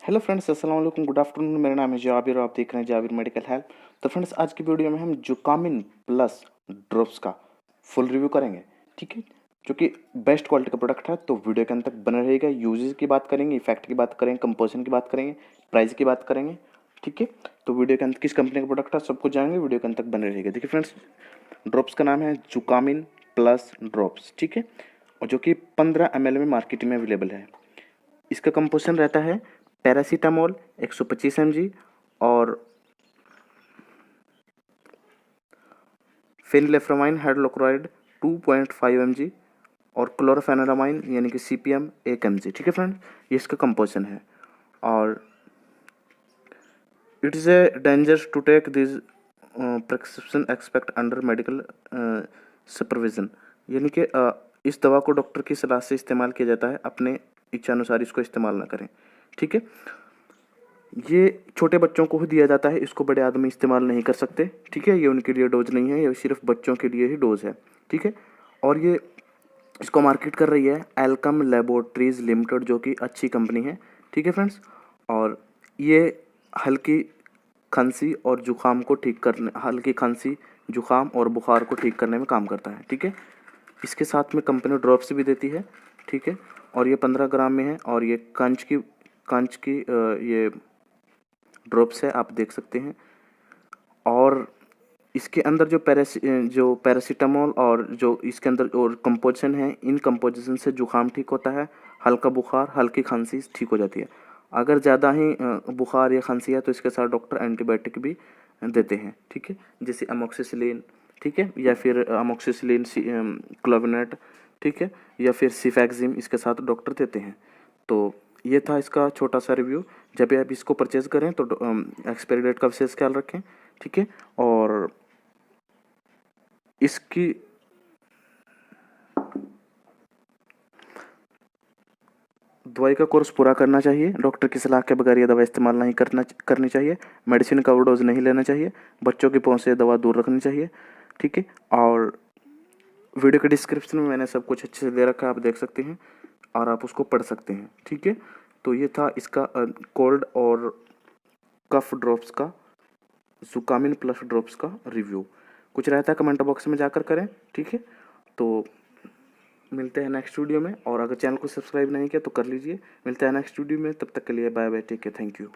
Hello friends, अस्सलाम वालेकुम, good afternoon. मेरा नाम है जाबिर और आप देख रहे हैं जाबिर मेडिकल हेल्थ। तो फ्रेंड्स, आज की वीडियो में हम जुकामिन प्लस ड्रॉप्स का फुल रिव्यू करेंगे, ठीक है, जो कि बेस्ट क्वालिटी का प्रोडक्ट है। तो वीडियो के अंत तक बने रहेगा। यूजेस की बात करेंगे, इफेक्ट की बात करेंगे, कंपोजिशन की बात करेंगे, प्राइस की बात करेंगे, ठीक है। तो वीडियो के अंत किस कंपनी का प्रोडक्ट है सब कुछ जानेंगे, वीडियो के अंत तक बने रहेगा। देखिए फ्रेंड्स, ड्रॉप्स का नाम है जुकामिन प्लस ड्रॉप्स, ठीक है, और जो कि 15 ml में मार्केट में अवेलेबल है। इसका कंपोजिशन रहता है पैरासीटामोल 125 mg और फेनिलेफ्रामाइन हाइड्रोक्लोराइड 2.5 mg और क्लोरोफेनारामाइन यानी कि CPM 1 mg, ठीक है फ्रेंड, ये इसका कंपोजिशन है। और it is a dangerous to take this prescription expect under medical supervision, यानी कि इस दवा को डॉक्टर की सलाह से इस्तेमाल किया जाता है, अपने इच्छा अनुसार इसको इस्तेमाल ना करें, ठीक है। ये छोटे बच्चों को ही दिया जाता है, इसको बड़े आदमी इस्तेमाल नहीं कर सकते, ठीक है। ये उनके लिए डोज नहीं है, ये सिर्फ बच्चों के लिए ही डोज है, ठीक है। और ये इसको मार्केट कर रही है एल्कम लेबोरेटरीज लिमिटेड, जो कि अच्छी कंपनी है, ठीक है फ्रेंड्स। और ये हल्की खांसी और जुकाम को ठीक करने हल्की खांसी, जुकाम और बुखार को ठीक करने में काम करता है, ठीक है। इसके साथ में कंपनी ड्रॉप्स भी देती है, ठीक है। और ये 15 ग्राम में है और ये कांच की ये ड्रॉप्स है, आप देख सकते हैं। और इसके अंदर जो पैरासीटामोल और जो इसके अंदर और कंपोजिशन है, इन कंपोजिशन से जुकाम ठीक होता है, हल्का बुखार, हल्की खांसी ठीक हो जाती है। अगर ज़्यादा ही बुखार या खांसी है तो इसके साथ डॉक्टर एंटीबायोटिक भी देते हैं, ठीक है, जैसे अमोक्सिसिलिन, ठीक है, या फिर अमोक्सिसिलिन क्लोविनेट, ठीक है, या फिर सिफैक्जिम इसके साथ डॉक्टर देते हैं। तो ये था इसका छोटा सा रिव्यू। जब भी आप इसको परचेज करें तो एक्सपायरी डेट का विशेष ख्याल रखें, ठीक है। और इसकी दवाई का कोर्स पूरा करना चाहिए, डॉक्टर की सलाह के बगैर ये दवा इस्तेमाल नहीं करनी चाहिए। मेडिसिन का ओवरडोज नहीं लेना चाहिए, बच्चों की पहुंच से दवा दूर रखनी चाहिए, ठीक है। और वीडियो के डिस्क्रिप्शन में मैंने सब कुछ अच्छे से दे रखा है, आप देख सकते हैं और आप उसको पढ़ सकते हैं, ठीक है। तो ये था इसका कोल्ड और कफ ड्रॉप्स का, जुकामिन प्लस ड्रॉप्स का रिव्यू। कुछ रहता है कमेंट बॉक्स में जाकर करें, ठीक है। तो मिलते हैं नेक्स्ट वीडियो में, और अगर चैनल को सब्सक्राइब नहीं किया तो कर लीजिए। मिलते हैं नेक्स्ट वीडियो में, तब तक के लिए bye bye, take care, thank you.